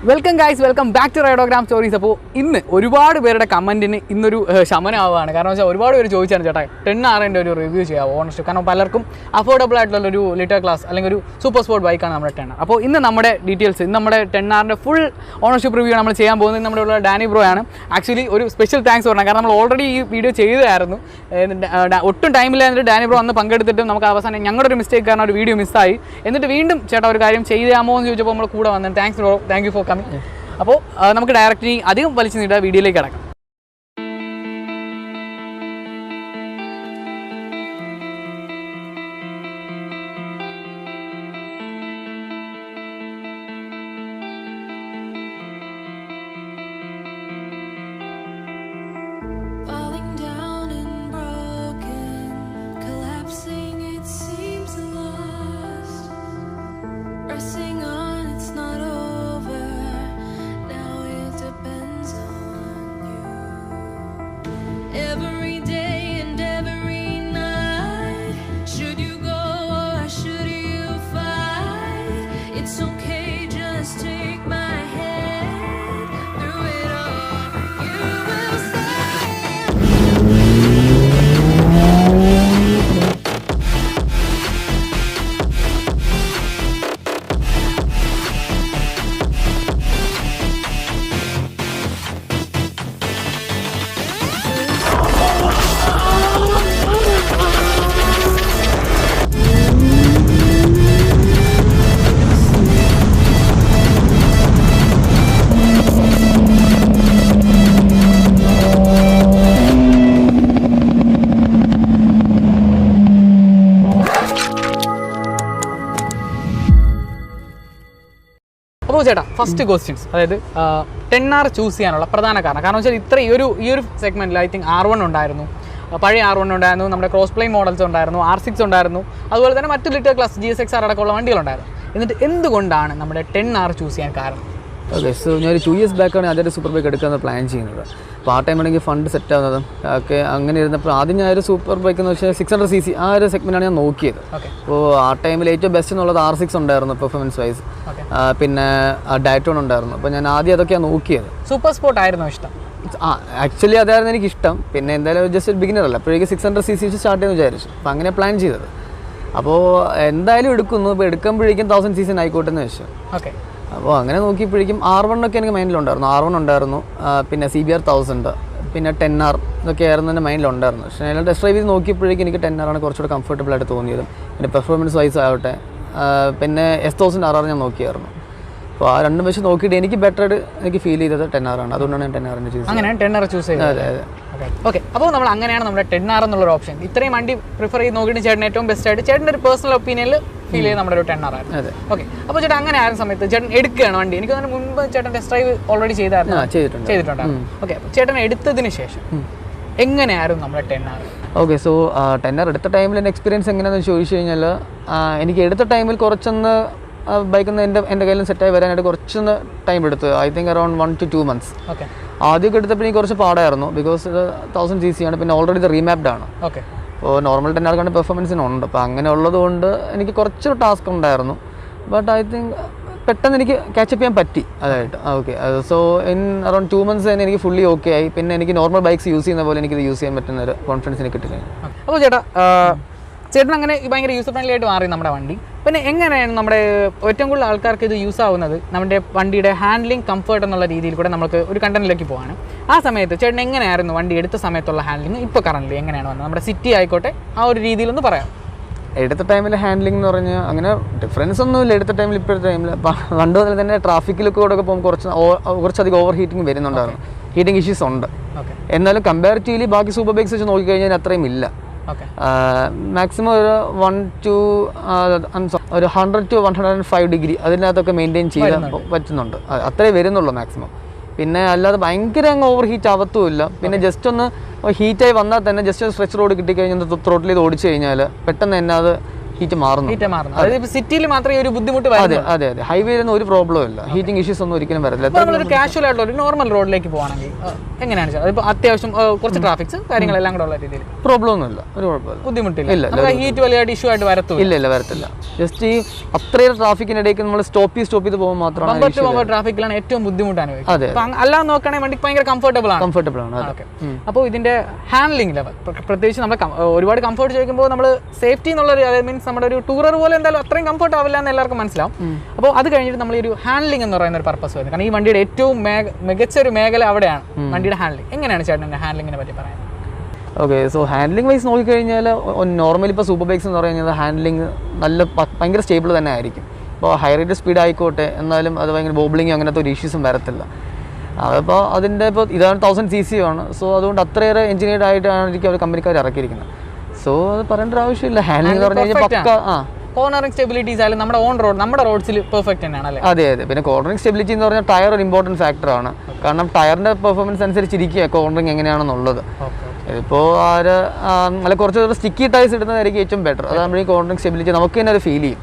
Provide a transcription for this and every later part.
Welcome guys, welcome back to Ridogram stories. അപ്പോൾ ഇന്ന് ഒരുപാട് പേരുടെ കമൻറ്റിന് ഇന്നൊരു ശമനമാവുകയാണ്. കാരണം വെച്ചാൽ ഒരുപാട് പേര് ചോദിച്ചാണ് ചേട്ടാ 10R ഒരു റിവ്യൂ ചെയ്യാമോ ഓണർഷിപ്പ്. കാരണം പലർക്കും അഫോർഡബിൾ ആയിട്ടുള്ളൊരു ലിറ്റർ ക്ലാസ് അല്ലെങ്കിൽ ഒരു സൂപ്പർ സ്പോർട്ട് ബൈക്കാണ് നമ്മുടെ 10R. അപ്പോൾ ഇന്ന് നമ്മുടെ ഡീറ്റെയിൽസ്, ഇന്ന് നമ്മുടെ 10R ഫുൾ ഓണർഷിപ്പ് റിവ്യൂ നമ്മൾ ചെയ്യാൻ പോകുന്നത്. നമ്മുടെ ഉള്ള ഡാനി ബ്രോ ആണ്. ആക്ച്വലി ഒരു സ്പെഷ്യൽ താങ്ക്സ് പറഞ്ഞത്, കാരണം നമ്മൾ ഓൾറെഡി ഈ വീഡിയോ ചെയ്തതായിരുന്നു. ഒട്ടും ടൈമില്ലാന്നിട്ട് ഡാനി ബ്രോ അന്ന് പങ്കെടുത്തിട്ടും നമുക്ക് അവസാനം ഞങ്ങളുടെ ഒരു മിസ്റ്റേക്ക് കാരണം ഒരു വീഡിയോ മിസ്സായി. എന്നിട്ട് വീണ്ടും ചേട്ടാ ഒരു കാര്യം ചെയ്യാമോ എന്ന് ചോദിച്ചപ്പോൾ നമ്മൾ കൂടെ വന്നത്. Thanks bro, thank you for coming. അപ്പോൾ നമുക്ക് ഡയറക്റ്റ് അധികം വലിച്ചു നീട്ടാൻ വീഡിയോയിലേക്ക് കിടക്കാം. അപ്പോൾ ചേട്ടാ, ഫസ്റ്റ് ക്വസ്റ്റ്യൻസ്, അതായത് 10R ചൂസ് ചെയ്യാനുള്ള പ്രധാന കാരണം വെച്ചാൽ ഇത്ര ഈ ഒരു സെഗ്മെൻറ്റിൽ ഐ തിങ്ക് R1 ഉണ്ടായിരുന്നു, പഴയ R1 ഉണ്ടായിരുന്നു, നമ്മുടെ ക്രോസ് പ്ലെയിൻ മോഡൽസ് ഉണ്ടായിരുന്നു, R6 ഉണ്ടായിരുന്നു, അതുപോലെ തന്നെ മറ്റു ലിറ്റർ ക്ലാസ് GSX-R അടക്കമുള്ള വണ്ടികളുണ്ടായിരുന്നു. എന്നിട്ട് എന്തുകൊണ്ടാണ് നമ്മുടെ 10R ചൂസ് ചെയ്യാൻ കാരണം? ഓക്കെ, സോ ഞാനൊരു 2 years ബാക്കാണ് അതൊരു സൂപ്പർ ബൈക്ക് എടുക്കാമെന്ന് പ്ലാൻ ചെയ്യുന്നത്. അപ്പോൾ ആ ടൈമാണെങ്കിൽ ഫണ്ട് സെറ്റ് ആവുന്നതും ഒക്കെ അങ്ങനെ ഇരുന്നപ്പോൾ ആദ്യം ഞാനൊരു സൂപ്പർ ബൈക്ക് എന്ന് വെച്ചാൽ 600cc ആ ഒരു സെഗ്മെൻറ്റാണ് ഞാൻ നോക്കിയത്. അപ്പോൾ ആ ടൈമിൽ ഏറ്റവും ബെസ്റ്റ് എന്നുള്ളത് R6 ഉണ്ടായിരുന്നു പെർഫോമൻസ് വൈസ്, പിന്നെ ഡയറ്റോൺ ഉണ്ടായിരുന്നു. അപ്പോൾ ഞാൻ ആദ്യം അതൊക്കെയാണ് നോക്കിയത്. സൂപ്പർ സ്പോർട്ട് ആയിരുന്നു ഇഷ്ടം? ആക്ച്വലി അതായിരുന്നു എനിക്കിഷ്ടം. പിന്നെ എന്തായാലും ജസ്റ്റ് ഒരു ബിഗിനർ അല്ല, അപ്പോഴേക്കും 600cc വെച്ച് സ്റ്റാർട്ട് ചെയ്യുമെന്ന് വിചാരിച്ചു. അപ്പോൾ അങ്ങനെ പ്ലാൻ ചെയ്തത്. അപ്പോൾ എന്തായാലും എടുക്കുന്നു, ഇപ്പോൾ എടുക്കുമ്പോഴേക്കും 1000cc ആയിക്കോട്ടെ എന്ന് വെച്ചു. ഓക്കെ, അപ്പോൾ അങ്ങനെ നോക്കിയപ്പോഴേക്കും R1 ഒക്കെ എനിക്ക് മൈൻഡിലുണ്ടായിരുന്നു. R1 ഉണ്ടായിരുന്നു, പിന്നെ CBR 1000, പിന്നെ 10R ഇതൊക്കെ ആയിരുന്നു എൻ്റെ മൈൻഡിലുണ്ടായിരുന്നു. പക്ഷേ ഞാൻ ടെസ്റ്റ് ഡ്രൈവ് ചെയ്ത് നോക്കിയപ്പോഴേക്കും എനിക്ക് 10R ആണ് കുറച്ചുകൂടെ കംഫർട്ടബിൾ ആയിട്ട് തോന്നിയതും. പിന്നെ പെർഫോമൻസ് വൈസ് ആവട്ടെ, പിന്നെ S1000RR ഞാൻ നോക്കിയായിരുന്നു. അപ്പോൾ ആ രണ്ടും വെച്ച് നോക്കിയിട്ട് എനിക്ക് ബെറ്റർ ആയിട്ട് എനിക്ക് ഫീൽ ചെയ്തത് 10R ആണ്. അതുകൊണ്ടാണ് ഞാൻ 10R ചൂസ് ചെയ്തത്. അങ്ങനെ 10R ചൂസ് ചെയ്തത്? അതെ അതെ. ഓക്കെ, അപ്പോൾ നമ്മൾ അങ്ങനെയാണ് നമ്മുടെ 10R എന്നുള്ളൊരു ഓപ്ഷൻ. ഇത്രയും വണ്ടി പ്രിഫർ ചെയ്ത് നോക്കിയിട്ട് ചേട്ടൻ ഏറ്റവും ബെസ്റ്റ് ആയിട്ട് ചേട്ടൻ്റെ ഒരു പേഴ്സണൽ ഒപ്പീനിയനിൽ ഫീൽ ചെയ്ത് നമ്മുടെ ഒരു 10R ആയിരുന്നു. അതെ. ഓക്കെ, അപ്പോൾ ചേട്ടൻ അങ്ങനെ ആയിരുന്ന സമയത്ത് ചേട്ടൻ എടുക്കുകയാണ് വണ്ടി. എനിക്ക് അതിന് മുൻപ് ചേട്ടൻ ടെസ്റ്റ് ഡ്രൈവ് ഓൾറെഡി ചെയ്തിട്ടുണ്ടായിരുന്നു. ഓക്കെ, അപ്പോൾ ചേട്ടൻ എടുത്തതിന് ശേഷം എങ്ങനെയായിരുന്നു നമ്മുടെ 10R? ഓക്കെ, സോ 10R എടുത്ത ടൈമിൽ എൻ്റെ എക്സ്പീരിയൻസ് എങ്ങനെയാണെന്ന് ചോദിച്ചു കഴിഞ്ഞാൽ, എനിക്ക് എടുത്ത ടൈമിൽ കുറച്ചൊന്ന് ബൈക്കൊന്ന് എൻ്റെ കയ്യിൽ സെറ്റായി വരാനായിട്ട് കുറച്ചൊന്ന് ടൈം എടുത്തു. I think around 1 to 2 months. Okay, ആദ്യമൊക്കെ എടുത്തപ്പോൾ എനിക്ക് കുറച്ച് പാടായിരുന്നു, ബിക്കോസ് ഇത് 1000cc ആണ്, പിന്നെ ഓൾറെഡി ഇത് റീമാപ്ഡ് ആണ്. ഓക്കെ, അപ്പോൾ നോർമൽ 10R പെർഫോമൻസിനുണ്ട്. അപ്പോൾ അങ്ങനെ ഉള്ളതുകൊണ്ട് എനിക്ക് കുറച്ചൊരു ടാസ്ക് ഉണ്ടായിരുന്നു. ബട്ട് ഐ തിങ്ക് പെട്ടെന്ന് എനിക്ക് ക്യാച്ചപ്പ് ചെയ്യാൻ പറ്റി അതായിട്ട്. Okay, so in around 2 months തന്നെ എനിക്ക് ഫുള്ളി ഓക്കെ ആയി. പിന്നെ എനിക്ക് നോർമൽ ബൈക്സ് യൂസ് ചെയ്യുന്ന പോലെ എനിക്കിത് യൂസ് ചെയ്യാൻ പറ്റുന്ന ഒരു കോൺഫിഡൻസ് എനിക്ക് കിട്ടുകയാണ്. അപ്പോൾ ചേട്ടൻ അങ്ങനെ ഭയങ്കര യൂസർ ഫ്രണ്ട്ലി ആയിട്ട് മാറി നമ്മുടെ വണ്ടി. പിന്നെ എങ്ങനെയാണ് നമ്മുടെ ഏറ്റവും കൂടുതൽ ആൾക്കാർക്ക് ഇത് യൂസ് ആവുന്നത്? നമ്മുടെ വണ്ടിയുടെ ഹാൻഡ്ലിംഗ് കംഫർട്ട് എന്നുള്ള രീതിയിൽ കൂടെ നമുക്ക് ഒരു കണ്ടന്റിലേക്ക് പോകാണ്. ആ സമയത്ത് ചേട്ടൻ എങ്ങനെയായിരുന്നു വണ്ടി എടുത്ത സമയത്തുള്ള ഹാൻഡ്ലിംഗ്, ഇപ്പോൾ കറന്റ് എങ്ങനെയാണ് വന്നത്? നമ്മുടെ സിറ്റി ആയിക്കോട്ടെ, ആ ഒരു രീതിയിലൊന്ന് പറയാം. എടുത്ത ടൈമിൽ ഹാൻഡ്ലിംഗ് എന്ന് പറഞ്ഞാൽ അങ്ങനെ ഡിഫറൻസ് ഒന്നുമില്ല. എടുത്ത ടൈമിൽ ഇപ്പോഴത്തെ ടൈമിൽ പണ്ട് മുതൽ തന്നെ ട്രാഫിക്കിലൊക്കെ കൂടെ പോകുമ്പോൾ കുറച്ചധികം ഓവർ ഹീറ്റിംഗ് വരുന്നുണ്ടായിരുന്നു. ഹീറ്റിംഗ് ഇഷ്യൂസ് ഉണ്ട്. എന്നാലും കമ്പാരിറ്റീവ്ലി ബാക്കി സൂപ്പർ ബൈക്സ് വെച്ച് നോക്കിക്കഴിഞ്ഞാൽ അത്രയും ഇല്ല. മാക്സിമം ഒരു 100 to 105 ഡിഗ്രി അതിനകത്തൊക്കെ മെയിൻറ്റെയിൻ ചെയ്യാൻ പറ്റുന്നുണ്ട്. അത്രേ വരുന്നുള്ളൂ മാക്സിമം. പിന്നെ അല്ലാതെ ഭയങ്കര അങ്ങ് ഓവർ ഹീറ്റ് ആവത്തുമില്ല. പിന്നെ ജസ്റ്റ് ഒന്ന് ഹീറ്റായി വന്നാൽ തന്നെ ജസ്റ്റ് സ്ട്രെച്ച് റോഡ് കിട്ടിക്കഴിഞ്ഞാൽ ത്രോട്ടിൽ ചെയ്ത് ഓടിച്ചു കഴിഞ്ഞാൽ പെട്ടെന്ന് തന്നെ അത് ഹീറ്റ് മാറുന്നു. അതായത് സിറ്റിയിൽ മാത്രമേ ഒരു ബുദ്ധിമുട്ട് അതെ അതെ അതെ, ഹൈവേയിലൊന്നും ഒരു പ്രോബ്ലം ഇല്ല, ഹീറ്റിംഗ് ഇഷ്യൂസ് ഒന്നും ഒരിക്കലും വരത്തില്ല. നമ്മളൊരു കാഷ്വൽ ആയിട്ടുള്ള ഒരു നോർമൽ റോഡിലേക്ക് പോകുകയാണെങ്കിൽ എങ്ങനെയാണ് അതിപ്പോൾ അത്യാവശ്യം കുറച്ച് ട്രാഫിക്സ് കാര്യങ്ങളെല്ലാം കൂടെ ഉള്ള രീതിയിൽ പ്രോബ്ലം ഒന്നുമില്ല, ഒരു കുഴപ്പമില്ല, ബുദ്ധിമുട്ടില്ല, ഹീറ്റ് വലിയ ഇഷ്യൂ ആയിട്ട് വരത്തില്ല. ഇല്ല വരത്തില്ല. ജസ്റ്റ് ഈ അത്രയും ട്രാഫിക്കിനിടയ്ക്ക് നമ്മൾ സ്റ്റോപ്പ് ചെയ്ത് പോകുമ്പോൾ മാത്രമാണ് ട്രാഫിക്കിലാണ് ഏറ്റവും ബുദ്ധിമുട്ട് അനുഭവിക്കുന്നത്. അല്ലാതെ നോക്കുകയാണെങ്കിൽ വണ്ടിക്ക് ഭയങ്കര കംഫർട്ടബിൾ ആണ്. അപ്പോൾ ഇതിന്റെ ഹാൻഡ്ലിംഗ് ലെവൽ പ്രത്യേകിച്ച് നമ്മൾ ഒരുപാട് കംഫർട്ട് ചോദിക്കുമ്പോൾ നമ്മൾ സേഫ്റ്റി എന്നുള്ളൊരു മീൻസ് നമ്മുടെ ഒരു ടൂറർ പോലെ എന്തായാലും അത്രയും കംഫർട്ട് ആവില്ല എന്ന് എല്ലാവർക്കും മനസ്സിലാവും. അപ്പോൾ അത് കഴിഞ്ഞിട്ട് നമ്മൾ ഈ ഒരു ഹാൻഡ്ലിംഗ് എന്ന് പറയുന്ന ഒരു പർപ്പസ് വരുന്നത്, കാരണം ഈ വണ്ടിയുടെ ഏറ്റവും മികച്ച ഒരു മേഖല അവിടെയാണ് വണ്ടിയുടെ ഹാൻഡ്ലിംഗ്. എങ്ങനെയാണ് ചേട്ടൻ ഹാൻഡ്ലിങ്ങിനെ പറ്റി പറയുന്നത്? ഓക്കെ, സോ ഹാൻഡ്ലിംഗ് വൈസ് നോക്കിക്കഴിഞ്ഞാൽ നോർമലി ഇപ്പോൾ സൂപ്പർ ബൈക്സ് എന്ന് പറയുന്നത് ഹാൻഡ്ലിംഗ് ഭയങ്കര സ്റ്റേബിൾ തന്നെ ആയിരിക്കും. ഇപ്പോൾ ഹൈ റേറ്റ് സ്പീഡ് ആയിക്കോട്ടെ, എന്നാലും അത് ഭയങ്കര ബോബ്ലിങ്ങോ അങ്ങനത്തെ ഒരു ഇഷ്യൂസും വരത്തില്ല. അതിപ്പോൾ അതിൻ്റെ ഇപ്പോൾ ഇതാണ് 1000cc ആണ്. സോ അതുകൊണ്ട് അത്രയേറെ എഞ്ചിനീയർഡ് ആയിട്ടാണ് അവർ കമ്പനിക്കാർ ഇറക്കിയിരിക്കുന്നത്. സോ അത് പറയേണ്ട ഒരു ആവശ്യമില്ല. ഹാൻഡ്ലിംഗ് എന്ന് പറഞ്ഞു കഴിഞ്ഞാൽ പക്ക കോർണറിംഗ് സ്റ്റെബിലിറ്റീസ് ആയാലും നമ്മുടെ റോഡ്സിൽ പെർഫെക്റ്റ് തന്നെയാണ് അല്ലേ? അതെ. പിന്നെ കോർണറിംഗ് സ്റ്റെബിലിറ്റി എന്ന് പറഞ്ഞാൽ ടയർ ഒരു ഇമ്പോർട്ടൻറ്റ് ഫാക്ടറാണ്. കാരണം ടയറിൻ്റെ പെർഫോമൻസ് അനുസരിച്ചിരിക്കുക കോർണറിംഗ് എങ്ങനെയാണെന്നുള്ളത്. ഇപ്പോൾ അല്ല കുറച്ച് സ്റ്റിക്കി ടയർസ് ഇടുന്നതായിരിക്കും ഏറ്റവും ബെറ്റർ. അതാകുമ്പോൾ ഈ കോർണറിംഗ് സ്റ്റെബിലിറ്റി നമുക്ക് തന്നെ അത് ഫീൽ ചെയ്യും.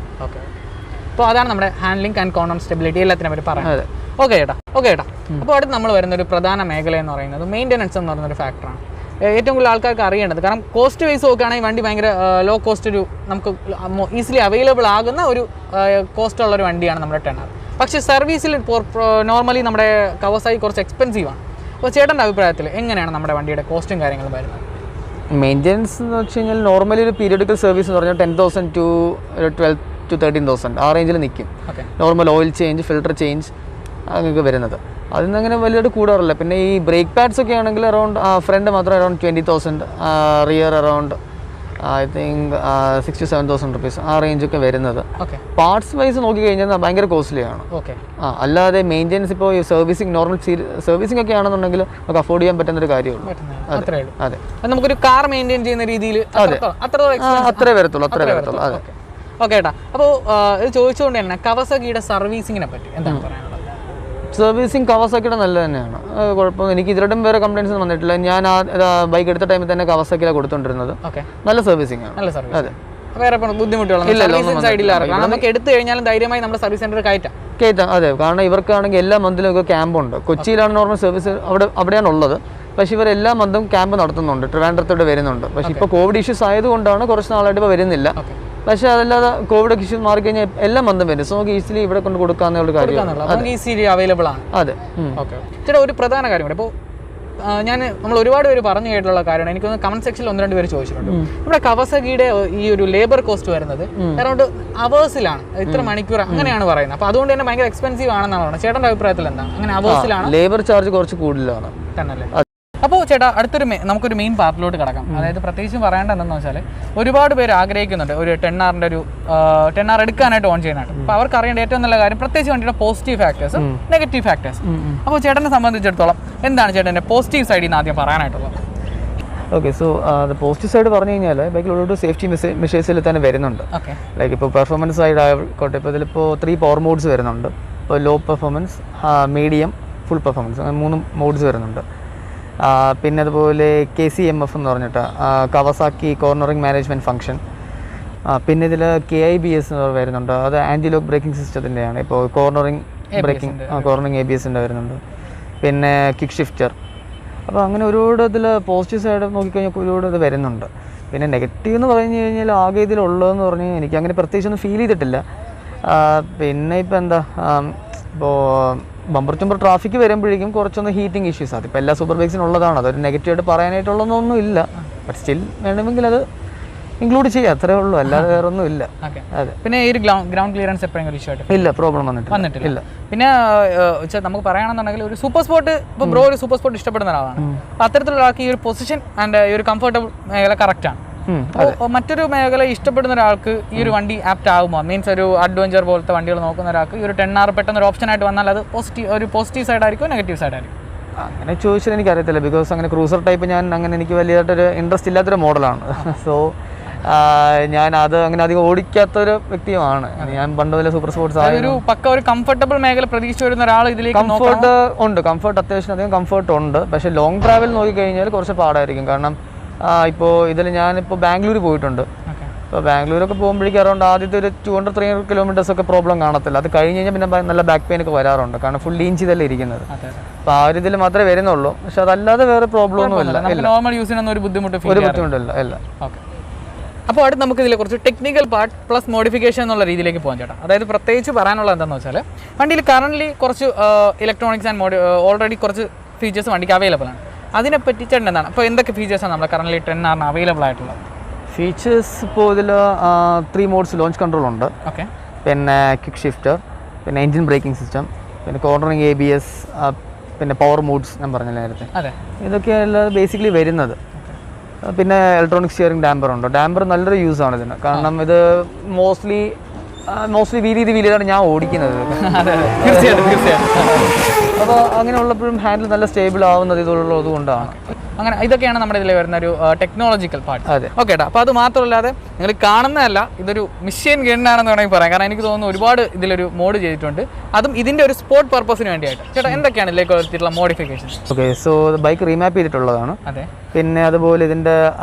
അപ്പോൾ അതാണ് നമ്മുടെ ഹാൻഡ്ലിംഗ് ആൻഡ് കോർണർ സ്റ്റെബിലിറ്റി എല്ലാത്തിനെ പറ്റി പറയുന്നത്. ഓക്കെ ചേട്ടാ. അപ്പോൾ അടുത്ത് നമ്മൾ വരുന്ന ഒരു പ്രധാന മേഖല എന്ന് പറയുന്നത് മെയിൻ്റനൻസ് എന്ന് പറയുന്നൊരു ഫാക്ടറാണ്. ഏറ്റവും കൂടുതൽ ആൾക്കാർക്ക് അറിയേണ്ടത്, കാരണം കോസ്റ്റ് വൈസ് നോക്കുകയാണെങ്കിൽ വണ്ടി ഭയങ്കര ലോ കോസ്റ്റ്, ഒരു നമുക്ക് ഈസിലി അവൈലബിൾ ആകുന്ന ഒരു കോസ്റ്റ് ഉള്ളൊരു വണ്ടിയാണ് നമ്മുടെ 10R. പക്ഷേ സർവീസിൽ നോർമലി നമ്മുടെ കവാസാക്കി കുറച്ച് എക്സ്പെൻസീവ് ആണ്. അപ്പോൾ ചേട്ടൻ്റെ അഭിപ്രായത്തിൽ എങ്ങനെയാണ് നമ്മുടെ വണ്ടിയുടെ കോസ്റ്റും കാര്യങ്ങളും വരുന്നത്? മെയിൻ്റനൻസ് എന്ന് വെച്ച് കഴിഞ്ഞാൽ നോർമലി ഒരു പീരിയഡിക്കൽ സർവീസ് എന്ന് പറഞ്ഞാൽ 10,000 to 12,000 to 13,000 ആ റേഞ്ചിൽ നിൽക്കും. Normal oil change, filter change അങ്ങനെയൊക്കെ വരുന്നത്. അതിന് അങ്ങനെ വലിയൊരു കൂടാറില്ല. പിന്നെ ഈ ബ്രേക്ക് പാഡ്സ് ഒക്കെ ആണെങ്കിൽ അറൗണ്ട് ഫ്രണ്ട് മാത്രം around 20,000, rear around I think 6,000 to 7,000 rupees ആ റേഞ്ചൊക്കെ വരുന്നത്. പാർട്സ് വൈസ് നോക്കി കഴിഞ്ഞാൽ ഭയങ്കര കോസ്റ്റ്ലിയാണ്. അല്ലാതെ മെയിൻ്റെനൻസ് ഇപ്പോൾ സർവീസിങ് നോർമൽ സർവീസിംഗ് ഒക്കെ ആണെന്നുണ്ടെങ്കിൽ നമുക്ക് അഫോർഡ് ചെയ്യാൻ പറ്റുന്ന ഒരു കാര്യമുള്ളൂ. അതെ, നമുക്കൊരു കാർ മെയിൻറ്റെയിൻ ചെയ്യുന്ന രീതിയിൽ അത്രേ വരത്തുള്ളൂ. അതെ. ഓക്കെ ഏട്ടാ. അപ്പോൾ ഇത് ചോദിച്ചുകൊണ്ട് തന്നെ കവാസാക്കിയുടെ സർവീസിങ്ങിനെ പറ്റി എന്താണ് പറയാനുള്ളത്? സർവീസിങ് കവാസാക്കിയുടെ നല്ല തന്നെയാണ്, കുഴപ്പമൊന്നും എനിക്ക് ഇതിലോട്ടും വേറെ കംപ്ലയിൻസ് ഒന്നും വന്നിട്ടില്ല. ഞാൻ ആ ബൈക്ക് എടുത്ത ടൈമിൽ തന്നെ കവാസാക്കിയിലാണ് കൊടുത്തോണ്ടിരുന്നത്. നല്ല സർവീസിംഗ് ആണ്. അതെ, വേറെ ബുദ്ധിമുട്ടുകളൊന്നും നമുക്ക് എടുത്തു കഴിഞ്ഞാലും ധൈര്യമായി നമ്മുടെ സർവീസ് സെന്റർ കയറ്റാം. അതെ, കാരണം ഇവർക്കാണെങ്കിൽ എല്ലാ മന്തിലും ഒക്കെ ക്യാമ്പുണ്ട്. കൊച്ചിയിലാണ് നോർമൽ സർവീസ്, അവിടെയാണ് ഉള്ളത്. പക്ഷേ ഇവർ എല്ലാ മന്തും ക്യാമ്പ് നടത്തുന്നുണ്ട്, ട്രിവാൻഡ്രത്തോടെ വരുന്നുണ്ട്. പക്ഷേ ഇപ്പോൾ കോവിഡ് ഇഷ്യൂസ് ആയതുകൊണ്ടാണ് കുറച്ച് നാളായിട്ട് ഇപ്പോൾ വരുന്നില്ല. പക്ഷേ അതല്ലാതെ കോവിഡ് ഇഷ്യൂ മാറി കഴിഞ്ഞാൽ എല്ലാ മന്തും വരും. സോ നമുക്ക് ഈസിലി ഇവിടെ കൊണ്ട് കൊടുക്കാന്നുള്ള കാര്യം ഈസിലി അവൈലബിൾ ആണ്. അതെ. ചേട്ടാ, ഒരു പ്രധാന കാര്യം കൂടെ, ഇപ്പോൾ നമ്മൾ ഒരുപാട് പേര് പറഞ്ഞു കേട്ടുള്ള കാര്യമാണ്, എനിക്കൊന്ന് കമന്റ് സെക്ഷനിൽ 1-2 പേര് ചോദിച്ചിട്ടുണ്ട്. ഇവിടെ കവാസാക്കിയുടെ ഈ ഒരു ലേബർ കോസ്റ്റ് വരുന്നത് അറൗണ്ട് അവേഴ്സിലാണ്, ഇത്ര മണിക്കൂർ അങ്ങനെയാണ് പറയുന്നത്. അപ്പോൾ അതുകൊണ്ട് തന്നെ ഭയങ്കര എക്സ്പെൻസീവ് ആണെന്നാണ് പറയുന്നത്. ചേട്ടൻ്റെ അഭിപ്രായത്തിൽ എന്താണ്? അങ്ങനെ അവേഴ്സിലാണ് ലേബർ ചാർജ് കുറച്ച് കൂടുതലാണ് തന്നല്ലേ? അപ്പോൾ ചേട്ടാ, നമുക്കൊരു മെയിൻ പാർട്ടിലോട്ട് കിടക്കാം. അതായത് പ്രത്യേകിച്ചും പറയേണ്ടത് എന്താണെന്ന് വെച്ചാൽ ഒരുപാട് പേര് ആഗ്രഹിക്കുന്നുണ്ട് ഒരു 10Rൻ്റെ ഒരു 10R എടുക്കാനായിട്ട് ഓൺ ചെയ്യാനായിട്ട്. അപ്പോൾ അവർക്ക് അറിയേണ്ട ഏറ്റവും നല്ല കാര്യം പ്രത്യേകിച്ച് വണ്ടിയുടെ പോസിറ്റീവ് ഫാക്ടേഴ്സ്, നെഗറ്റീവ് ഫാക്ടേഴ്സ്. അപ്പോൾ ചേട്ടനെ സംബന്ധിച്ചിടത്തോളം എന്താണ് ചേട്ടൻ്റെ പോസിറ്റീവ് സൈഡിൽ നിന്ന് ആദ്യം പറയാനായിട്ടുള്ളത്? ഓക്കെ, സോ പോസിറ്റീവ് സൈഡ് പറഞ്ഞു കഴിഞ്ഞാൽ ബൈക്കിൽ ഒരുപാട് സേഫ്റ്റി മെഷേഴ്സിൽ തന്നെ വരുന്നുണ്ട്. ലൈക്ക് ഇപ്പോൾ പെർഫോമൻസ് സൈഡ് ആയിക്കോട്ടെ, ഇപ്പോൾ ഇതിലിപ്പോൾ 3 പവർ മോഡ്സ് വരുന്നുണ്ട്. ഇപ്പോൾ low performance, medium, full performance, അങ്ങനെ 3 മോഡ്സ് വരുന്നുണ്ട്. പിന്നെ അതുപോലെ KCMF എന്ന് പറഞ്ഞിട്ട് കവാസാക്കി കോർണറിംഗ് മാനേജ്മെൻറ്റ് ഫംഗ്ഷൻ. പിന്നെ ഇതിൽ KIBS വരുന്നുണ്ട്, അത് ആൻറ്റി ലോക്ക് ബ്രേക്കിംഗ് സിസ്റ്റത്തിൻ്റെയാണ്. ഇപ്പോൾ കോർണറിംഗ് ABSൻ്റെ വരുന്നുണ്ട്. പിന്നെ കിക്ക് ഷിഫ്റ്റർ. അപ്പോൾ അങ്ങനെ ഒരുപാട് ഇതിൽ പോസിറ്റീവ് സൈഡ് നോക്കിക്കഴിഞ്ഞാൽ ഒരുപാട് ഇത് വരുന്നുണ്ട്. പിന്നെ നെഗറ്റീവ് എന്ന് പറഞ്ഞു കഴിഞ്ഞാൽ ആകെ ഇതിലുള്ളതെന്ന് പറഞ്ഞു കഴിഞ്ഞാൽ എനിക്ക് അങ്ങനെ പ്രത്യേകിച്ചൊന്നും ഫീൽ ചെയ്തിട്ടില്ല. പിന്നെ ഇപ്പോൾ എന്താ, ഇപ്പോൾ ബമ്പർ ചുമ്പർ ട്രാഫിക് വരുമ്പോഴേക്കും കുറച്ചൊന്ന് ഹീറ്റിംഗ് ഇഷ്യൂസ് ആണ്. ഇപ്പോൾ എല്ലാ സൂപ്പർ ബൈക്സിനും ഉള്ളതാണ്, അതൊരു നെഗറ്റീവായിട്ട് പറയാനായിട്ടുള്ളതൊന്നും ഇല്ല. ബട്ട് സ്റ്റിൽ വേണമെങ്കിൽ അത് ഇൻക്ലൂഡ് ചെയ്യാം, അത്രേ ഉള്ളൂ, അല്ലാതെ വേറെ ഒന്നും ഇല്ല. അതെ. പിന്നെ ഈ ഒരു ഗ്രൗണ്ട് ക്ലിയറൻസ് എപ്പോഴെങ്കിലും ഇഷ്യൂ ആയിട്ട് ഇല്ല, പ്രോബ്ലം വന്നിട്ടില്ല. പിന്നെ നമുക്ക് പറയുകയാണെന്നുണ്ടെങ്കിൽ ഒരു സൂപ്പർ സ്പോർട്ട്, ഇപ്പോൾ ബ്രോ ഒരു സൂപ്പർ സ്പോർട്ട് ഇഷ്ടപ്പെടുന്ന ഒരാളാണ്. അത്തരത്തിലുള്ള ആൾക്ക് ഈ ഒരു പൊസിഷൻ ആൻഡ് ഈ ഒരു കംഫർട്ടബിൾ മേഖല കറക്റ്റാണ്. മറ്റൊരു മേഖല ഇഷ്ടപ്പെടുന്ന ഒരാൾക്ക് ഈ ഒരു വണ്ടി ആപ്റ്റ് ആകുമോ? മീൻസ് ഒരു അഡ്വഞ്ചർ പോലത്തെ വണ്ടികൾ നോക്കുന്ന ഒരാൾക്ക് ഈ ഒരു 10R പെട്ടെന്ന് ഒരു ഓപ്ഷൻ ആയിട്ട് വന്നാൽ അത് പോസിറ്റീവ് സൈഡ് ആയിരിക്കും, നെഗറ്റീവ് സൈഡ് ആയിരിക്കും? അങ്ങനെ ചോദിച്ചാൽ എനിക്കറിയത്തില്ല. ബിക്കോസ് അങ്ങനെ ക്രൂസർ ടൈപ്പ് അങ്ങനെ എനിക്ക് വലിയതായിട്ടൊരു ഇൻട്രസ്റ്റ് ഇല്ലാത്തൊരു മോഡലാണ്. സോ ഞാൻ അത് അങ്ങനെ അധികം ഓടിക്കാത്തൊരു വ്യക്തിയുമാണ്. ഞാൻ പണ്ട് പോലെ സൂപ്പർ സ്പോർട്സ് ഒരു പക്ക ഒരു കംഫർട്ടബിൾ മേഖല പ്രതീക്ഷിച്ച് വരുന്ന ഒരാൾ ഇതിലേക്ക് കംഫർട്ട് ഉണ്ട്, കംഫർട്ട് അത്യാവശ്യം അധികം കംഫർട്ട് ഉണ്ട്. പക്ഷേ ലോങ് ട്രാവൽ നോക്കിക്കഴിഞ്ഞാൽ കുറച്ച് പാടായിരിക്കും. കാരണം ഇപ്പോൾ ഇതിൽ ഞാനിപ്പോൾ ബാംഗ്ലൂർ പോയിട്ടുണ്ട്. ഇപ്പോൾ ബാംഗ്ലൂരൊക്കെ പോകുമ്പോഴേക്കും അറൗണ്ട് ആദ്യത്തെ ഒരു 200-300 കിലോമീറ്റേഴ്സൊക്കെ പ്രോബ്ലം കാണത്തില്ല. അത് കഴിഞ്ഞ് കഴിഞ്ഞാൽ പിന്നെ നല്ല ബാക്ക് പെയിൻ ഒക്കെ വരാറുണ്ട്, കാരണം ഫുൾ ലീൻ ചെയ്തല്ലേ ഇരിക്കുന്നത്. അപ്പോൾ ആ ഒരു ഇതിൽ മാത്രമേ വരുന്നുള്ളൂ. പക്ഷെ അതല്ലാതെ വേറെ പ്രോബ്ലം ഒന്നുമില്ല. നോർമൽ യൂസിനൊന്നും ഒരു ബുദ്ധിമുട്ടില്ല. ഇല്ല. ഓക്കെ. അപ്പോൾ അടുത്ത് നമുക്ക് ഇതിലെ കുറച്ച് ടെക്നിക്കൽ പാർട്ട് പ്ലസ് മോഡിഫിക്കേഷൻ എന്നുള്ള രീതിയിലേക്ക് പോകാൻ ചേട്ടാ. അതായത് പ്രത്യേകിച്ച് പറയാനുള്ളത് എന്താണെന്ന് വെച്ചാൽ വണ്ടിയിൽ കറൻ്റ്ലി കുറച്ച് ഇലക്ട്രോണിക്സ് ആൻഡ് ഓൾറെഡി കുറച്ച് ഫീച്ചേഴ്സ് വണ്ടിക്ക് അവൈലബിൾ ആണ്. അതിനെപ്പറ്റി ചേട്ടൻ എന്താണ് അപ്പോൾ എന്തൊക്കെ ഫീച്ചേഴ്സാണ് നമ്മുടെ കറൻ്റ്ലി 10R അവൈലബിൾ ആയിട്ടുള്ളത്? ഫീച്ചേഴ്സ് ഇപ്പോൾ ഇതിൽ 3 മോഡ്സ് ലോഞ്ച് കൺട്രോൾ ഉണ്ട്. ഓക്കെ. പിന്നെ ക്വിക്ക് ഷിഫ്റ്റർ, പിന്നെ എൻജിൻ ബ്രേക്കിംഗ് സിസ്റ്റം, പിന്നെ കോർണറിങ് ABS, പിന്നെ പവർ മോഡ്സ് ഞാൻ പറഞ്ഞില്ല നേരത്തെ. അതെ, ഇതൊക്കെയല്ല ബേസിക്കലി വരുന്നത്. പിന്നെ ഇലക്ട്രോണിക് സ്റ്റിയറിംഗ് ഡാമ്പർ ഉണ്ട്. ഡാമ്പർ നല്ലൊരു യൂസാണ് ഇതിന്, കാരണം ഇത് മോസ്റ്റ്ലി വീലിയാണ് ഞാൻ ഓടിക്കുന്നത്. അപ്പോൾ അങ്ങനെ ഉള്ളപ്പോഴും ഹാൻഡിൽ നല്ല സ്റ്റേബിൾ ആവുന്നത് ഇതുള്ളത് കൊണ്ടാണ്. അങ്ങനെ ഇതൊക്കെയാണ് നമ്മുടെ ഇതിൽ വരുന്ന ഒരു ടെക്നോളജിക്കൽ പാർട്ട്. അതെ, ഓക്കെ ഏട്ടാ. അപ്പോൾ അത് മാത്രമല്ലാതെ നിങ്ങൾ കാണുന്നതല്ല, ഇതൊരു മിഷ്യൻ ഗണ്ണാണെന്ന് വേണമെങ്കിൽ പറയാം. കാരണം എനിക്ക് തോന്നുന്നു ഒരുപാട് ഇതിലൊരു മോഡ് ചെയ്തിട്ടുണ്ട്, അതും ഇതിൻ്റെ ഒരു സ്പോർട്ട് പർപ്പസിന് വേണ്ടിയായിട്ട്. ചേട്ടാ എന്തൊക്കെയാണ് ഇതിലേക്ക് വരുത്തിയിട്ടുള്ള modifications? Okay, so bike remap ചെയ്തിട്ടുള്ളതാണ്. അതെ. പിന്നെ അതുപോലെ ഇതിൻ്റെ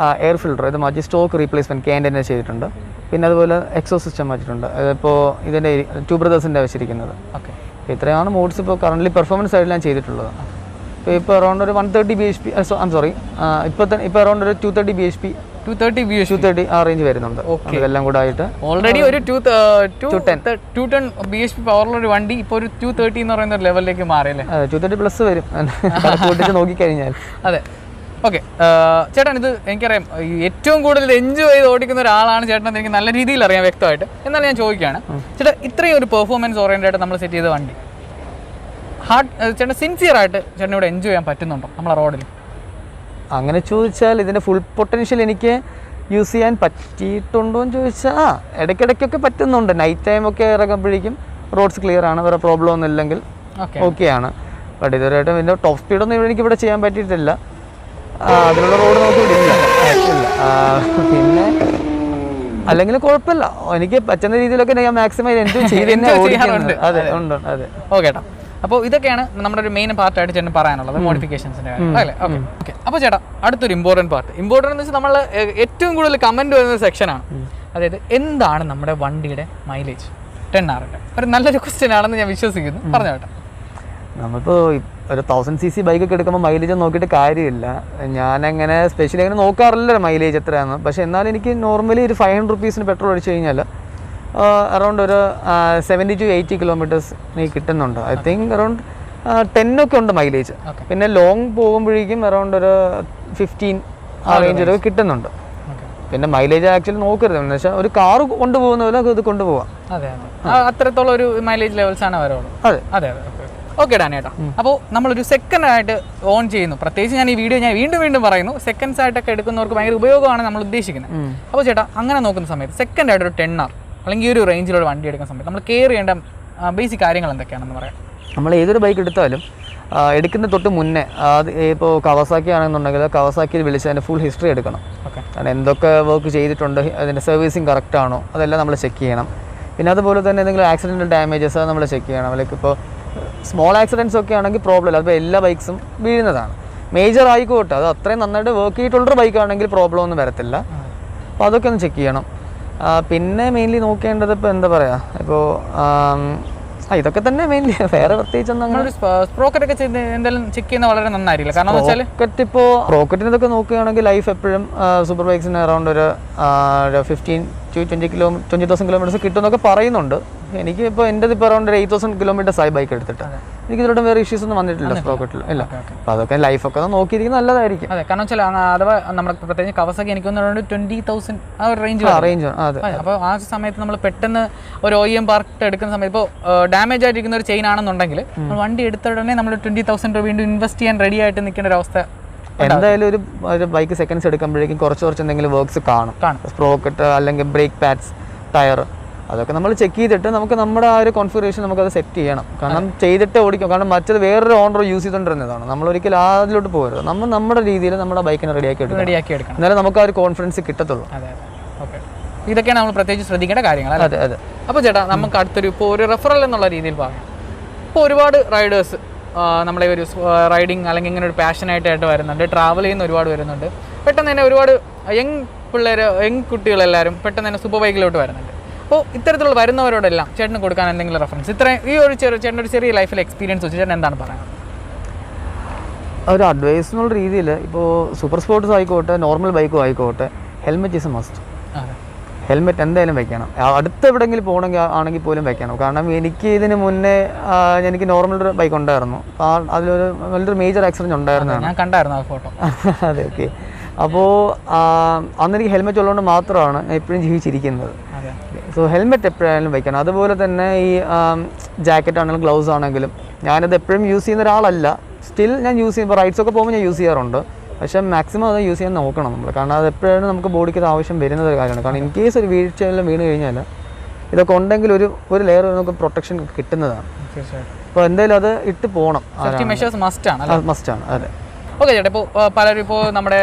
എയർ ഫിൽട്ടർ ഇത് മാറ്റി സ്റ്റോക്ക് റീപ്ലേസ്മെൻറ്റ് ക്യാൻറ്റനെ ചെയ്തിട്ടുണ്ട്. പിന്നെ അതുപോലെ എക്സോ സിസ്റ്റം മാറ്റിയിട്ടുണ്ട്. അതിപ്പോൾ ഇതിൻ്റെ 2 ബ്രദേഴ്സിൻ്റെ വെച്ചിരിക്കുന്നത്. ഓക്കെ. ഇത്രയാണ് മോഡ്സ് ഇപ്പോൾ കറൻ്റ് പെർഫോമൻസ് സൈഡിൽ ഞാൻ ചെയ്തിട്ടുള്ളത്. ഇപ്പോൾ അറൗണ്ട് ഒരു 130 bhp, ഇപ്പോൾ അറൗണ്ട് ഒരു 230 bhp 230 ആ റേഞ്ച് വരുന്നുണ്ട്. ഇതെല്ലാം കൂടെ ആയിട്ട് ഓൾറെഡി ഒരു 210 bhp പവറുള്ള ഒരു വണ്ടി ഇപ്പോൾ ഒരു 230 എന്ന് പറയുന്ന ഒരു ലെവലിലേക്ക് മാറിയല്ലേ? അതെ, 230 പ്ലസ് വരും കൂട്ടിച്ച് നോക്കിക്കഴിഞ്ഞാൽ. അതെ. ഓക്കെ ചേട്ടൻ, ഇത് എനിക്കറിയാം ഏറ്റവും കൂടുതൽ എൻജോയ് ചെയ്ത് ഓടിക്കുന്ന ഒരാളാണ് ചേട്ടൻ, എനിക്ക് നല്ല രീതിയിൽ അറിയാം വ്യക്തമായിട്ട്. എന്നാലും ഞാൻ ചോദിക്കുകയാണ് ചേട്ടാ, ഇത്രയും ഒരു പെർഫോമൻസ് ഓറിയൻറ്റഡ് ആയിട്ട് നമ്മൾ സെറ്റ് ചെയ്ത വണ്ടി ചേട്ടൻ സിൻസിയർ ആയിട്ട് ചേട്ടൻ ഇവിടെ എൻജോയ് ചെയ്യാൻ പറ്റുന്നുണ്ടോ നമ്മളെ റോഡിൽ? അങ്ങനെ ചോദിച്ചാൽ ഇതിൻ്റെ ഫുൾ പൊട്ടൻഷ്യൽ എനിക്ക് യൂസ് ചെയ്യാൻ പറ്റിയിട്ടുണ്ടോ എന്ന് ചോദിച്ചാൽ ഇടയ്ക്കിടയ്ക്കൊക്കെ പറ്റുന്നുണ്ട്. നൈറ്റ് ടൈമൊക്കെ ഇറങ്ങുമ്പോഴേക്കും റോഡ്സ് ക്ലിയർ ആണ്, വേറെ പ്രോബ്ലം ഒന്നും ഇല്ലെങ്കിൽ ഓക്കെയാണ്. ബട്ട് ഇതുവരെയായിട്ടും ഇതിൻ്റെ ടോപ്പ് സ്പീഡൊന്നും എനിക്കിവിടെ ചെയ്യാൻ പറ്റിയിട്ടില്ല. അതിനുള്ള റോഡ് നോക്കിയിട്ടില്ല. പിന്നെ അല്ലെങ്കിൽ കുഴപ്പമില്ല, എനിക്ക് പറ്റുന്ന രീതിയിലൊക്കെ ഞാൻ മാക്സിമം എൻജോയ് ചെയ്ത് തന്നെ ഓടിക്കാറുണ്ട്. അതെ, ഉണ്ട്. അതെ, ഓക്കെ ഏട്ടാ. അപ്പോൾ ഇതൊക്കെയാണ് നമ്മുടെ ഒരു മെയിൻ പാർട്ടായിട്ട് ചേട്ടൻ പറയാനുള്ളത്, മോഡിഫിക്കേഷൻസിൻ്റെ കാര്യം അല്ലേ? Okay okay. അപ്പോൾ ചേട്ടാ, അടുത്തൊരു ഇമ്പോർട്ടൻറ്റ് പാർട്ട് എന്ന് വെച്ചാൽ നമ്മൾ ഏറ്റവും കൂടുതൽ കമൻറ്റ് വരുന്ന സെക്ഷനാണ്. അതായത് എന്താണ് നമ്മുടെ വണ്ടിയുടെ മൈലേജ് 10Rൻ്റെ? ഒരു നല്ലൊരു ക്വസ്റ്റ്യൻ ആണെന്ന് ഞാൻ വിശ്വസിക്കുന്നു. പറഞ്ഞു കേട്ടോ. നമ്മളിപ്പോൾ ഒരു 1000cc ബൈക്കൊക്കെ എടുക്കുമ്പോൾ മൈലേജ് നോക്കിയിട്ട് കാര്യമില്ല. ഞാനങ്ങനെ സ്പെഷ്യലി അങ്ങനെ നോക്കാറില്ല മൈലേജ് എത്രയാണെന്ന്. പക്ഷേ എന്നാലും എനിക്ക് നോർമലി ഒരു 500 rupees പെട്രോൾ അടിച്ചു കഴിഞ്ഞാൽ അറൗണ്ട് ഒരു 70 to 80 കിലോമീറ്റേഴ്സ് എനിക്ക് കിട്ടുന്നുണ്ട്. ഐ തിങ്ക് അറൗണ്ട് 10 ഒക്കെ ഉണ്ട് മൈലേജ്. പിന്നെ ലോങ് പോകുമ്പോഴേക്കും അറൗണ്ട് ഒരു 15 ആ റേഞ്ചിലൊക്കെ കിട്ടുന്നുണ്ട്. പിന്നെ മൈലേജ് ആക്ച്വലി നോക്കരുത്, എന്ന് വെച്ചാൽ ഒരു കാർ കൊണ്ടുപോകുന്ന പോലെ ഇത് കൊണ്ടുപോകാം. അതെ, അത്രത്തോളം ഒരു മൈലേജ് ലെവൽസ് ആണ് വരുള്ളൂ. അതെ അതെ അതെ. ഓക്കെ ഡാനേട്ടാ, അപ്പോൾ നമ്മളൊരു സെക്കൻഡ് ആയിട്ട് ഓൺ ചെയ്യുന്നു. പ്രത്യേകിച്ച് ഞാൻ ഈ വീഡിയോ വീണ്ടും പറയുന്നു, സെക്കൻഡ്സ് ആയിട്ടൊക്കെ എടുക്കുന്നവർക്ക് ഭയങ്കര ഉപയോഗമാണ് നമ്മൾ ഉദ്ദേശിക്കുന്നത്. അപ്പോൾ ചേട്ടാ, അങ്ങനെ നോക്കുന്ന സമയത്ത് സെക്കൻഡ് ആയിട്ട് ഒരു 10R അല്ലെങ്കിൽ ഈ ഒരു റേഞ്ചിലുള്ള വണ്ടി എടുക്കുന്ന സമയത്ത് നമ്മൾ കെയർ ചെയ്യേണ്ട ബേസിക് കാര്യങ്ങൾ എന്തൊക്കെയാണെന്ന് പറയാം? നമ്മൾ ഏതൊരു ബൈക്ക് എടുത്താലും എടുക്കുന്ന തൊട്ട് മുന്നേ ഇപ്പോൾ കവാസാക്കി ആണെന്നുണ്ടെങ്കിൽ കവാസാക്കിയിൽ വിളിച്ച് അതിൻ്റെ ഫുൾ ഹിസ്റ്ററി എടുക്കണം. കാരണം എന്തൊക്കെ വർക്ക് ചെയ്തിട്ടുണ്ട്, അതിൻ്റെ സർവീസിങ് കറക്റ്റ് ആണോ, അതെല്ലാം നമ്മൾ ചെക്ക് ചെയ്യണം. പിന്നെ അതുപോലെ തന്നെ എന്തെങ്കിലും ആക്സിഡൻ്റൽ ഡാമേജസ് അത് നമ്മൾ ചെക്ക് ചെയ്യണം. ലൈക്ക് ഇപ്പോൾ സ്മോൾ ആക്സിഡൻറ്റ്സ് ഒക്കെ ആണെങ്കിൽ പ്രോബ്ലം ഇല്ല, അതിപ്പോൾ എല്ലാ ബൈക്സും വീഴുന്നതാണ്. മേജർ ആയിക്കോട്ടെ, അത് അത്രയും നന്നായിട്ട് വർക്ക് ചെയ്തിട്ടുള്ളൊരു ബൈക്കാണെങ്കിൽ പ്രോബ്ലം ഒന്നും വരത്തില്ല. അപ്പോൾ അതൊക്കെ ഒന്ന് ചെക്ക് ചെയ്യണം. പിന്നെ മെയിൻലി നോക്കേണ്ടത് ഇപ്പോൾ എന്താ പറയുക, ഇപ്പോൾ ഇതൊക്കെ തന്നെ മെയിൻലി, വേറെ പ്രത്യേകിച്ചൊന്നും അങ്ങനെ സ്പ്രോക്കറ്റൊക്കെ എന്തായാലും ചെക്ക് ചെയ്യുന്നത് വളരെ നന്നായിരിക്കില്ല. കാരണം സ്പ്രോക്കറ്റ് ഇപ്പോൾ സ്പ്രോക്കറ്റിനൊക്കെ നോക്കുകയാണെങ്കിൽ ലൈഫ് എപ്പോഴും സൂപ്പർ ബൈക്സിന് അറൗണ്ട് ഒരു 15 to 20,000 കിലോമീറ്റേഴ്സ് കിട്ടുമെന്നൊക്കെ പറയുന്നുണ്ട്. എനിക്ക് ഇപ്പോൾ എൻ്റെ ഇപ്പോൾ അറൗണ്ട് 8,000 കിലോമീറ്റേഴ്സ് ആയി ബൈക്ക് എടുത്തിട്ട്. എനിക്ക് ഇതിലൂടെ വേറെ ഇഷ്യൂസ് ഒന്നും വന്നിട്ടില്ല സ്പ്രോക്കറ്റിൽ. ഇല്ല, അപ്പോൾ അതൊക്കെ ലൈഫൊക്കെ ഒന്ന് നോക്കിയിരിക്കുന്നത് നല്ലതായിരിക്കും. അതെ, കാരണം വെച്ചാൽ അഥവാ നമ്മുടെ പ്രത്യേകിച്ച് കവാസാക്കി എനിക്ക് അറൗണ്ട് 20,000 ആ ഒരു റേഞ്ച്. അതെ. അപ്പോൾ ആ സമയത്ത് നമ്മൾ പെട്ടെന്ന് ഒരു OEM പാർട്ട് എടുക്കുന്ന സമയത്ത് ഇപ്പോൾ ഡാമേജ് ആയിട്ടിരിക്കുന്ന ഒരു ചെയിൻ ആണെന്നുണ്ടെങ്കിൽ നമ്മൾ വണ്ടി എടുത്ത ഉടനെ നമ്മൾ 20,000 രൂപ വീണ്ടും ഇൻവെസ്റ്റ് ചെയ്യാൻ റെഡി ആയിട്ട് നിൽക്കേണ്ട ഒരു അവസ്ഥ. എന്തായാലും ഒരു ബൈക്ക് സെക്കൻഡ്സ് എടുക്കുമ്പോഴേക്കും കുറച്ച് എന്തെങ്കിലും വർക്ക്സ് കാണും. സ്പ്രോക്കറ്റ് അല്ലെങ്കിൽ ബ്രേക്ക് പാഡ്സ്, ടയർ, അതൊക്കെ നമ്മൾ ചെക്ക് ചെയ്തിട്ട് നമുക്ക് നമ്മുടെ ആ ഒരു കോൺഫിഗറേഷൻ നമുക്കത് സെറ്റ് ചെയ്യണം. കാരണം ചെയ്തിട്ട് ഓടിക്കും. കാരണം മറ്റത് വേറൊരു ഓണർ യൂസ് ചെയ്തുകൊണ്ടിരുന്നതാണ്. നമ്മൾ ഒരിക്കലും അതിലോട്ട് പോകരുത്. നമ്മൾ നമ്മുടെ രീതിയിൽ നമ്മുടെ ബൈക്കിനെ റെഡിയാക്കി എടുക്കണം. എന്നാലും നമുക്ക് ആ ഒരു കോൺഫിഡൻസ് കിട്ടത്തുള്ളൂ. ഇതൊക്കെയാണ് നമ്മൾ പ്രത്യേകിച്ച് ശ്രദ്ധിക്കേണ്ട കാര്യങ്ങൾ. അതെ അതെ. അപ്പോൾ ചേട്ടാ, നമുക്ക് അടുത്തൊരു ഇപ്പോൾ ഒരു റെഫറൽ എന്നുള്ള രീതിയിൽ പറയാം. ഇപ്പോൾ ഒരുപാട് റൈഡേഴ്സ് നമ്മളെ ഒരു റൈഡിങ് അല്ലെങ്കിൽ ഇങ്ങനെ ഒരു പാഷനായിട്ട് വരുന്നുണ്ട്, ട്രാവൽ ചെയ്യുന്ന ഒരുപാട് വരുന്നുണ്ട്. പെട്ടെന്ന് തന്നെ ഒരുപാട് യങ് പിള്ളേർ കുട്ടികളെല്ലാവരും പെട്ടെന്ന് തന്നെ സൂപ്പർ ബൈക്കിലോട്ട് വരുന്നുണ്ട്. അപ്പോൾ ഇത്തരത്തിലുള്ള വരുന്നവരോടെല്ലാം ചേട്ടന് കൊടുക്കാൻ എന്തെങ്കിലും റെഫറൻസ് ഇത്രയും ഈ ഒരു ചേട്ടൻ ഒരു ചെറിയ ലൈഫിൽ എക്സ്പീരിയൻസ് വെച്ച് ചേട്ടൻ എന്താണ് പറയുന്നത്? ഒരു അഡ്വൈസ് എന്നുള്ള രീതിയിൽ ഇപ്പോൾ സൂപ്പർ സ്പോർട്സ് ആയിക്കോട്ടെ നോർമൽ ബൈക്കും ആയിക്കോട്ടെ helmet is A must. Helmet എന്തായാലും വെക്കണം. അടുത്ത് എവിടെയെങ്കിലും പോകണമെങ്കിൽ ആണെങ്കിൽ പോലും വെക്കണം. കാരണം എനിക്ക് ഇതിന് മുന്നേ എനിക്ക് നോർമൽ ഒരു ബൈക്ക് ഉണ്ടായിരുന്നു. അതിലൊരു നല്ലൊരു മേജർ ആക്സിഡൻറ്റ് ഉണ്ടായിരുന്നതാണ്. ഞാൻ കണ്ടായിരുന്നു ആ ഫോട്ടോ. അതെ, ഓക്കെ. അപ്പോൾ അന്ന് എനിക്ക് ഹെൽമെറ്റ് ഉള്ളതുകൊണ്ട് മാത്രമാണ് ഞാൻ എപ്പോഴും ജീവിച്ചിരിക്കുന്നത്. സോ ഹെൽമെറ്റ് എപ്പോഴായാലും വെക്കണം. അതുപോലെ തന്നെ ഈ ജാക്കറ്റ് ആണെങ്കിലും ഗ്ലൗസ് ആണെങ്കിലും ഞാനത് എപ്പോഴും യൂസ് ചെയ്യുന്ന ഒരാളല്ല. സ്റ്റിൽ ഞാൻ യൂസ് ചെയ്യുമ്പോൾ റൈഡ്സൊക്കെ പോകുമ്പോൾ ഞാൻ യൂസ് ചെയ്യാറുണ്ട്. പക്ഷേ മാക്സിമം അത് യൂസ് ചെയ്യാൻ നോക്കണം നമ്മൾ. കാരണം അത് എപ്പോഴാണ് നമുക്ക് ബോഡിക്ക് അത് ആവശ്യം വരുന്നത് ഒരു കാര്യമാണ്. കാരണം ഇൻ കേസ് ഒരു വീഴ്ചയെല്ലാം വീണ് കഴിഞ്ഞാൽ ഇതൊക്കെ ഉണ്ടെങ്കിൽ ഒരു ലെയർ നമുക്ക് പ്രൊട്ടക്ഷൻ കിട്ടുന്നതാണ്. അപ്പോൾ എന്തായാലും അത് ഇട്ട് പോകണം. മസ്റ്റാണ്. അതെ. ഓക്കെ ചേട്ടാ, ഇപ്പോൾ പലരും ഇപ്പോൾ നമ്മുടെ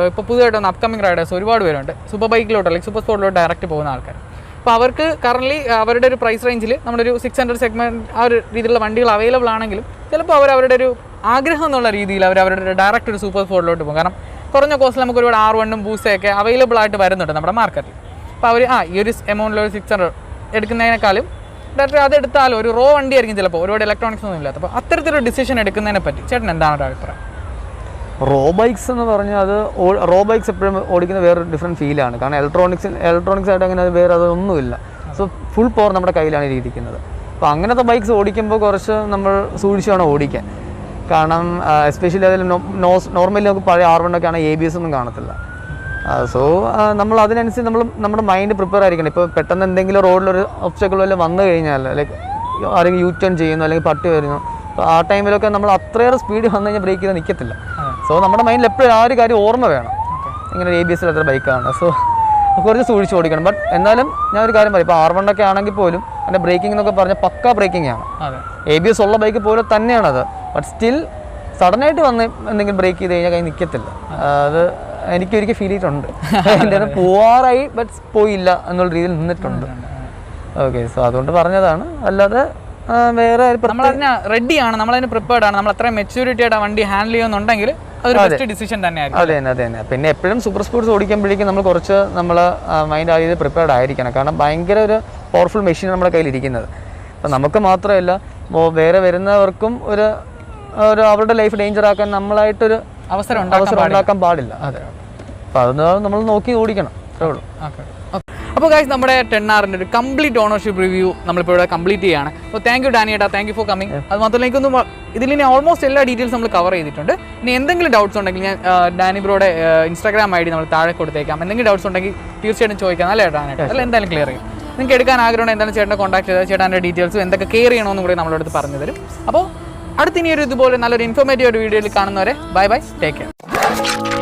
ഇപ്പോൾ പുതുതായിട്ട് വന്ന അപ്കമിങ് റൈഡേഴ്സ് ഒരുപാട് പേരുണ്ട്. സൂപ്പർ ബൈക്കിലോട്ട് അല്ലെങ്കിൽ സൂപ്പർ സ്പോർട്ടിലോട്ട് ഡയറക്റ്റ് പോകുന്ന ആൾക്കാർ. അപ്പോൾ അവർക്ക് കറൻറ്റ്ലി അവരുടെ ഒരു പ്രൈസ് റേഞ്ചിൽ നമ്മുടെ ഒരു 600 സെഗ്മെൻറ്റ് ആ ഒരു രീതിയിലുള്ള വണ്ടികൾ അവൈലബിൾ ആണെങ്കിലും ചിലപ്പോൾ അവരുടെ ഒരു ആഗ്രഹം എന്നുള്ള രീതിയിൽ അവരുടെ ഡയറക്റ്റ് ഒരു സൂപ്പർ സ്പോർട്ടിലോട്ട് പോകും. കാരണം കുറഞ്ഞ കോസ്റ്റിൽ നമുക്ക് ഒരുപാട് R1 ബൂസ്റ്റൊക്കെ അവൈലബിൾ ആയിട്ട് വരുന്നുണ്ട് നമ്മുടെ മാർക്കറ്റിൽ. അപ്പോൾ അവർ ഈ ഒരു എമൗണ്ടിൽ ഒരു 600 എടുക്കുന്നതിനേക്കാളും ഡയറക്റ്റ് അതെടുത്താലും ഒരു റോ വണ്ടി ആയിരിക്കും ചിലപ്പോൾ, ഒരുപാട് ഇലക്ട്രോണിക്സ് ഒന്നും ഇല്ലാത്ത. അപ്പോൾ അത്തരത്തിലൊരു ഡിസിഷൻ എടുക്കുന്നതിനെ പറ്റി ചേട്ടൻ എന്താണ് ഒരു അഭിപ്രായം? റോ ബൈക്സ് എന്ന് പറഞ്ഞാൽ അത് റോ ബൈക്സ് എപ്പോഴും ഓടിക്കുന്ന വേറൊരു ഡിഫറെൻറ്റ് ഫീലാണ്. കാരണം ഇലക്ട്രോണിക്സ് ആയിട്ട് അങ്ങനെ വേറെ അതൊന്നുമില്ല. സോ ഫുൾ പവർ നമ്മുടെ കയ്യിലാണ് ഇരിക്കുന്നത്. അപ്പോൾ അങ്ങനത്തെ ബൈക്സ് ഓടിക്കുമ്പോൾ കുറച്ച് നമ്മൾ സൂക്ഷിച്ച് വേണം ഓടിക്കാൻ. കാരണം എസ്പെഷ്യലി അതിൽ നോർമലി നമുക്ക് പഴയ R1 ഒക്കെ ആണെങ്കിൽ ABS ഒന്നും കാണത്തില്ല. സോ നമ്മൾ അതിനനുസരിച്ച് നമ്മുടെ മൈൻഡ് പ്രിപ്പയർ ആയിരിക്കണം. ഇപ്പോൾ പെട്ടെന്ന് എന്തെങ്കിലും റോഡിലൊരു ഒബ്സ്റ്റക്കിൾ വല്ലതും വന്നു കഴിഞ്ഞാൽ ലൈക്ക് ആരെങ്കിലും യൂ ടേൺ ചെയ്യുന്നു അല്ലെങ്കിൽ പട്ടി വരുന്നു, അപ്പോൾ ആ ടൈമിലൊക്കെ നമ്മൾ അത്രയേറെ സ്പീഡ് വന്നു കഴിഞ്ഞാൽ ബ്രേക്ക് ചെയ്ത് നിൽക്കത്തില്ല. സോ നമ്മുടെ മൈൻഡിൽ എപ്പോഴും ആ ഒരു കാര്യം ഓർമ്മ വേണം. ഇങ്ങനെ ABS ഇല്ലാത്ത ബൈക്കാണ്. സോ കുറച്ച് സൂക്ഷിച്ച് ഓടിക്കണം. ബട്ട് എന്നാലും ഞാൻ ഒരു കാര്യം പറയും, ഇപ്പോൾ R1 ഒക്കെ ആണെങ്കിൽ പോലും അതിൻ്റെ ബ്രേക്കിംഗ് എന്നൊക്കെ പറഞ്ഞാൽ പക്കാ ബ്രേക്കിംഗ് ആണ്. ABS ഉള്ള ബൈക്ക് പോലെ തന്നെയാണത്. ബട്ട് സ്റ്റിൽ സഡനായിട്ട് വന്ന് എന്തെങ്കിലും ബ്രേക്ക് ചെയ്ത് കഴിഞ്ഞാൽ കൈ നിൽക്കത്തില്ല. അത് എനിക്കൊരിക്കൽ ഫീൽ ചെയ്തിട്ടുണ്ട്. എൻ്റെ പോവാറായി ബട്ട് പോയില്ല എന്നുള്ള രീതിയിൽ നിന്നിട്ടുണ്ട്. ഓക്കെ, സോ അതുകൊണ്ട് പറഞ്ഞതാണ്. അല്ലാതെ വേറെ നമ്മളതിന് റെഡിയാണ്, നമ്മളതിന് പ്രിപ്പയർഡ് ആണ്, നമ്മൾ അത്രയും മെച്യൂരിറ്റി ആയിട്ട് വണ്ടി ഹാൻഡിൽ ചെയ്യുന്നുണ്ടെങ്കിൽ അതൊരു ബെസ്റ്റ് ഡിസിഷൻ തന്നെയായിരിക്കും. അതെ തന്നെ. പിന്നെ എപ്പോഴും സൂപ്പർ സ്പോർട്സ് ഓടിക്കുമ്പോഴേക്കും നമ്മൾ കുറച്ച് നമ്മൾ മൈൻഡ് ആ രീതിയിൽ പ്രിപ്പയർഡ് ആയിരിക്കണം. കാരണം ഭയങ്കര ഒരു പവർഫുൾ മെഷീൻ നമ്മുടെ കയ്യിലിരിക്കുന്നത്. അപ്പം നമുക്ക് മാത്രമല്ല വേറെ വരുന്നവർക്കും ഒരു അവരുടെ ലൈഫ് ഡേഞ്ചർ ആക്കാൻ നമ്മളായിട്ടൊരു അവസരം ഉണ്ടാക്കാൻ പാടില്ല. അതെ. അപ്പോൾ അത് നമ്മൾ നോക്കി ഓടിക്കണം, അത്രേ ഉള്ളൂ. അപ്പോൾ ഗൈസ്, നമ്മുടെ 10R ഒരു കംപ്ലീറ്റ് ഓണർഷിപ്പ് റിവ്യൂ നമ്മളിപ്പോൾ ഇവിടെ കംപ്ലീറ്റ് ചെയ്യുകയാണ്. അപ്പോൾ താങ്ക് യു ഡാനിയേട്ടാ, താങ്ക് യു ഫോർ കമ്മിങ്. അത് മാത്രമല്ല എനിക്കൊന്നും ഇതിലിനി ഓൾമോസ്റ്റ് എല്ലാ ഡീറ്റെയിൽസ് നമ്മൾ കവർ ചെയ്തിട്ടുണ്ട്. ഇനി എന്തെങ്കിലും ഡൗട്ട്സ് ഉണ്ടെങ്കിൽ ഞാൻ ഡാനി ബ്രോയുടെ Instagram ID നമ്മൾ താഴെ കൊടുത്തേക്കാം. എന്തെങ്കിലും ഡൗട്ട്സ് ഉണ്ടെങ്കിൽ തീർച്ചയായിട്ടും ചോദിക്കാം. അല്ലേ ഡാനിയേട്ടാ? അല്ല എന്തായാലും ക്ലിയർ ചെയ്യും. നിങ്ങൾക്ക് എടുക്കാൻ ആഗ്രഹമുണ്ട് എന്തായാലും ചേട്ടനെ കോൺടാക്ട് ചെയ്താൽ ചേട്ടൻ്റെ ഡീറ്റെയിൽസും എന്തൊക്കെ കെയർ ചെയ്യണമെന്നും കൂടി നമ്മളോട് പറഞ്ഞു തരും. അപ്പോൾ അടുത്തിനി ഒരു ഇതുപോലെ നല്ലൊരു ഇൻഫോർമേറ്റീവ് ഒരു വീഡിയോയിൽ കാണുന്നവരെ ബൈ ബൈ, ടേക്ക് കെയർ.